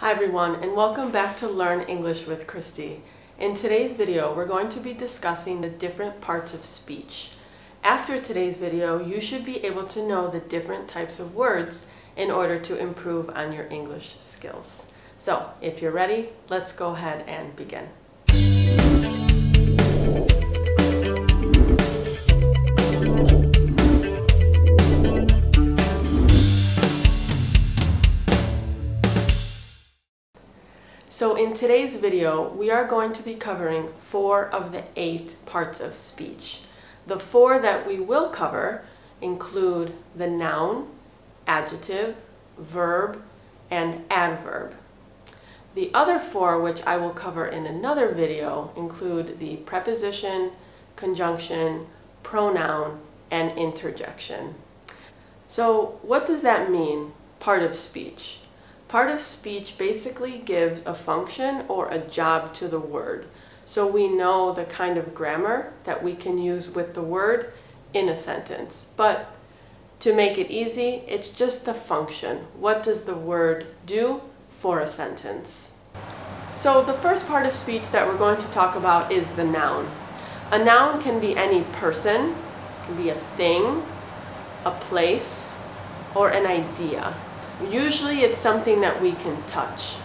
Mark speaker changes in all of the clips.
Speaker 1: Hi everyone, and welcome back to Learn English with Christy. In today's video, we're going to be discussing the different parts of speech. After today's video, you should be able to know the different types of words in order to improve on your English skills. So, if you're ready, let's go ahead and begin. So in today's video, we are going to be covering 4 of the 8 parts of speech. The 4 that we will cover include the noun, adjective, verb, and adverb. The other 4, which I will cover in another video, include the preposition, conjunction, pronoun, and interjection. So what does that mean, part of speech? Part of speech basically gives a function or a job to the word, so we know the kind of grammar that we can use with the word in a sentence. But to make it easy, it's just the function. What does the word do for a sentence? So the first part of speech that we're going to talk about is the noun. A noun can be any person, it can be a thing, a place, or an idea. Usually it's something that we can touch.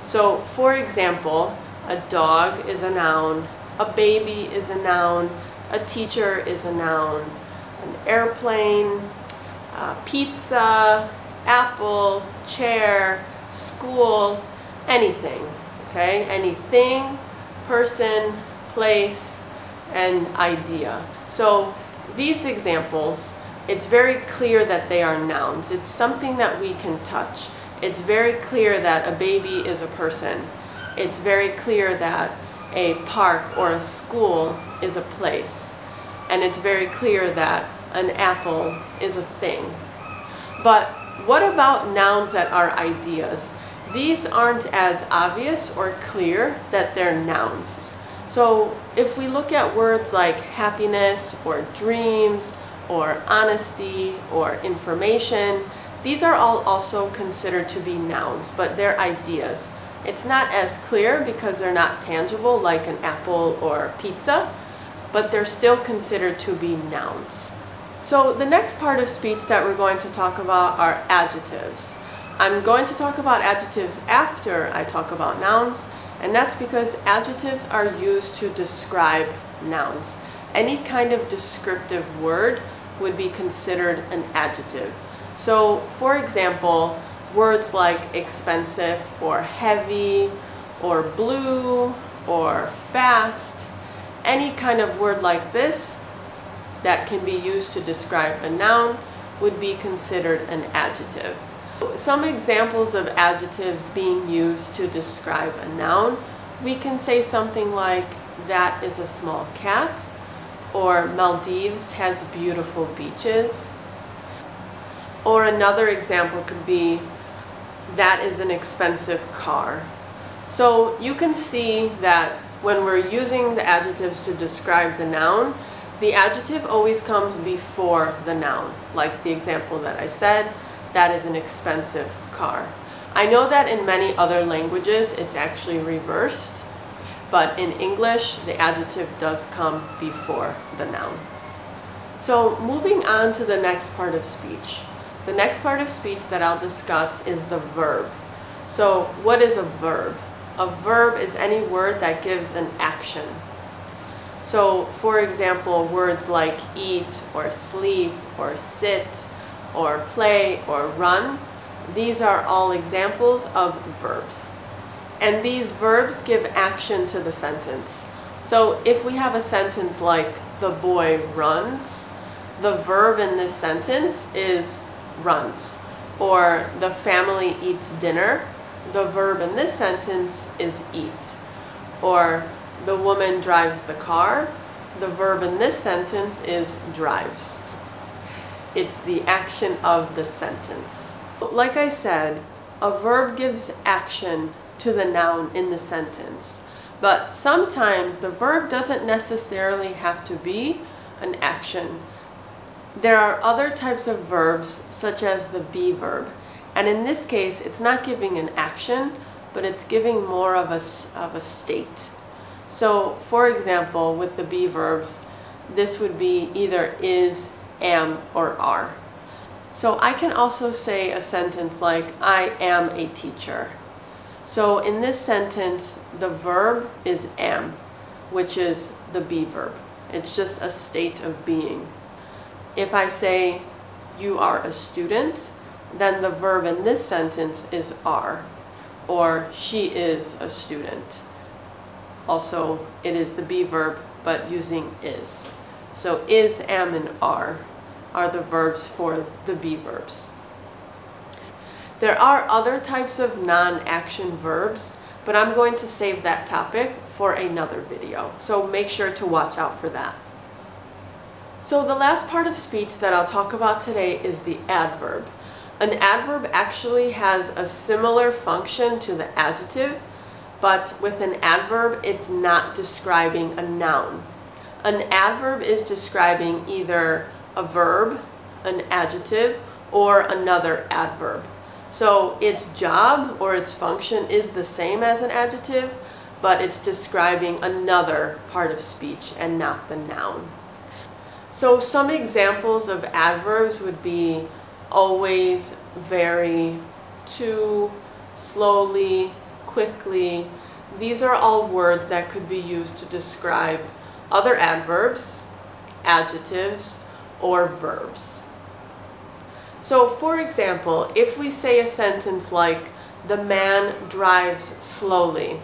Speaker 1: So for example, a dog is a noun, a baby is a noun, a teacher is a noun, an airplane, pizza, apple, chair, school, anything, okay? Anything, person, place, and idea. So these examples, it's very clear that they are nouns. It's something that we can touch. It's very clear that a baby is a person. It's very clear that a park or a school is a place. And it's very clear that an apple is a thing. But what about nouns that are ideas? These aren't as obvious or clear that they're nouns. So if we look at words like happiness or dreams, or honesty, or information, these are all also considered to be nouns, but they're ideas. It's not as clear because they're not tangible like an apple or pizza, but they're still considered to be nouns. So the next part of speech that we're going to talk about are adjectives. I'm going to talk about adjectives after I talk about nouns, and that's because adjectives are used to describe nouns. Any kind of descriptive word would be considered an adjective. So for example, words like expensive or heavy or blue or fast, any kind of word like this that can be used to describe a noun would be considered an adjective. Some examples of adjectives being used to describe a noun, we can say something like, that is a small cat, or Maldives has beautiful beaches. Or another example could be, that is an expensive car. So you can see that when we're using the adjectives to describe the noun, the adjective always comes before the noun. Like the example that I said, that is an expensive car. I know that in many other languages it's actually reversed, but in English, the adjective does come before the noun. So moving on to the next part of speech. The next part of speech that I'll discuss is the verb. So what is a verb? A verb is any word that gives an action. So for example, words like eat or sleep or sit or play or run, these are all examples of verbs. And these verbs give action to the sentence. So if we have a sentence like, the boy runs, the verb in this sentence is runs. Or the family eats dinner, the verb in this sentence is eat. Or the woman drives the car, the verb in this sentence is drives. It's the action of the sentence. Like I said, a verb gives action to the noun in the sentence. But sometimes the verb doesn't necessarily have to be an action. There are other types of verbs, such as the be verb. And in this case, it's not giving an action, but it's giving more of a state. So for example, with the be verbs, this would be either is, am, or are. So I can also say a sentence like, I am a teacher. So in this sentence, the verb is am, which is the be verb. It's just a state of being. If I say, you are a student, then the verb in this sentence is are, or she is a student. Also, it is the be verb, but using is. So is, am, and are the verbs for the be verbs. There are other types of non-action verbs, but I'm going to save that topic for another video, so make sure to watch out for that. So the last part of speech that I'll talk about today is the adverb. An adverb actually has a similar function to the adjective, but with an adverb, it's not describing a noun. An adverb is describing either a verb, an adjective, or another adverb. So its job or its function is the same as an adjective, but it's describing another part of speech and not the noun. So some examples of adverbs would be always, very, to, slowly, quickly. These are all words that could be used to describe other adverbs, adjectives, or verbs. So for example, if we say a sentence like, the man drives slowly.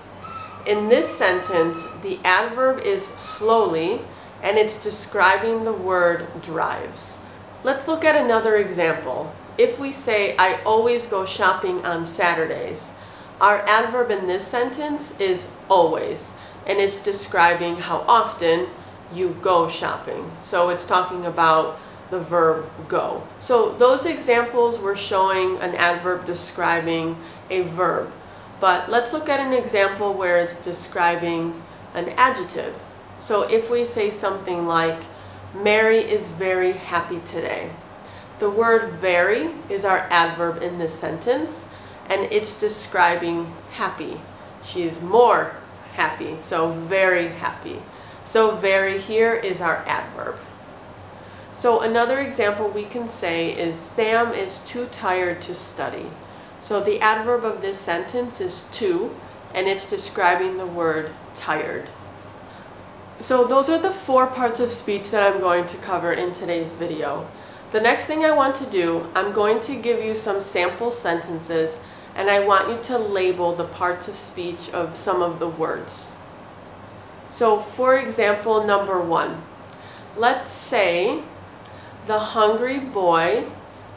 Speaker 1: In this sentence, the adverb is slowly, and it's describing the word drives. Let's look at another example. If we say, I always go shopping on Saturdays, our adverb in this sentence is always, and it's describing how often you go shopping. So it's talking about the verb go. So those examples were showing an adverb describing a verb. But let's look at an example where it's describing an adjective. So if we say something like, Mary is very happy today. The word very is our adverb in this sentence, and it's describing happy. She is more happy, so very happy. So very here is our adverb. So another example we can say is, Sam is too tired to study. So the adverb of this sentence is to, and it's describing the word tired. So those are the 4 parts of speech that I'm going to cover in today's video. The next thing I want to do, I'm going to give you some sample sentences, and I want you to label the parts of speech of some of the words. So for example, number 1, let's say, the hungry boy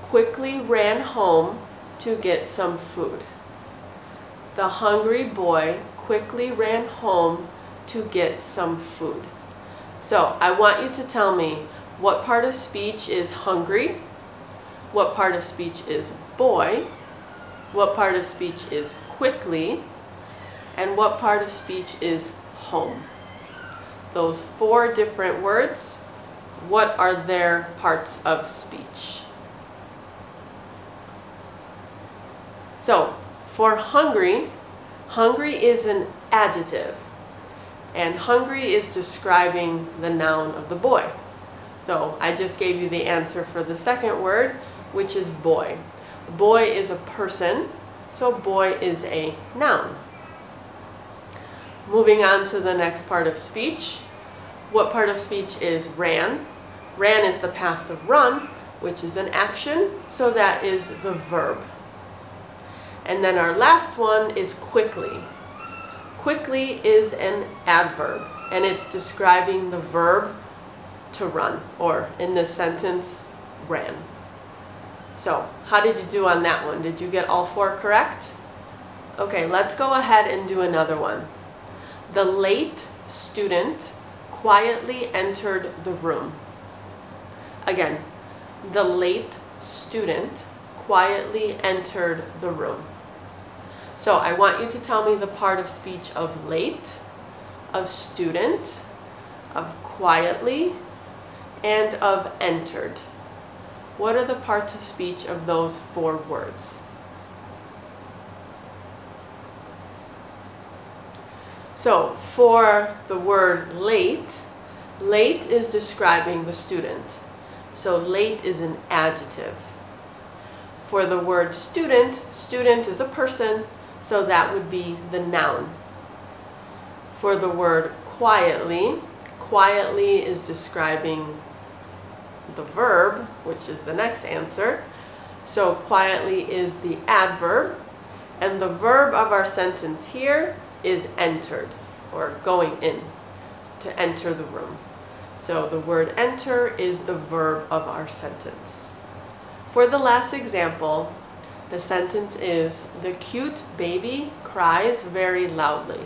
Speaker 1: quickly ran home to get some food. The hungry boy quickly ran home to get some food. So I want you to tell me what part of speech is hungry, what part of speech is boy, what part of speech is quickly, and what part of speech is home. Those 4 different words, what are their parts of speech? So for hungry, hungry is an adjective, and hungry is describing the noun of the boy. So I just gave you the answer for the second word, which is boy. Boy is a person, so boy is a noun. Moving on to the next part of speech. What part of speech is ran? Ran is the past of run, which is an action, so that is the verb. And then our last one is quickly. Quickly is an adverb, and it's describing the verb to run, or in this sentence, ran. So, how did you do on that one? Did you get all 4 correct? Okay, let's go ahead and do another one. The late student quietly entered the room. Again, the late student quietly entered the room. So I want you to tell me the part of speech of late, of student, of quietly, and of entered. What are the parts of speech of those 4 words? So for the word late, late is describing the student. So late is an adjective. For the word student, student is a person, so that would be the noun. For the word quietly, quietly is describing the verb, which is the next answer. So quietly is the adverb, and the verb of our sentence here is entered, or going in, to enter the room. So the word enter is the verb of our sentence. For the last example, the sentence is, the cute baby cries very loudly.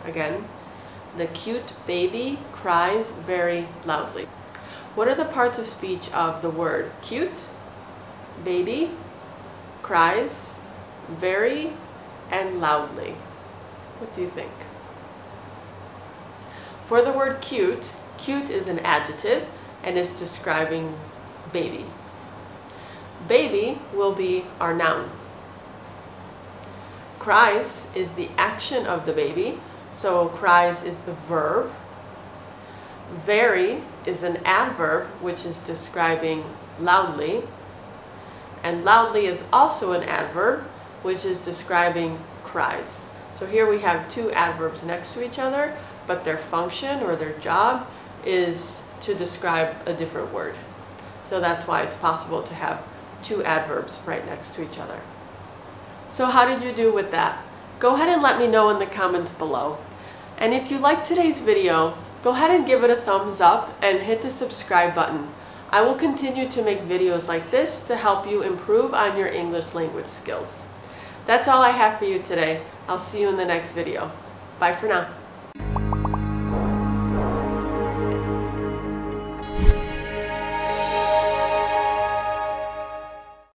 Speaker 1: Again, the cute baby cries very loudly. What are the parts of speech of the word cute, baby, cries, very, and loudly? What do you think? For the word cute, cute is an adjective and is describing baby. Baby will be our noun. Cries is the action of the baby, so cries is the verb. Very is an adverb, which is describing loudly. And loudly is also an adverb, which is describing cries. So here we have two adverbs next to each other, but their function or their job is to describe a different word. So that's why it's possible to have two adverbs right next to each other. So how did you do with that? Go ahead and let me know in the comments below. And if you liked today's video, go ahead and give it a thumbs up and hit the subscribe button. I will continue to make videos like this to help you improve on your English language skills. That's all I have for you today. I'll see you in the next video. Bye for now.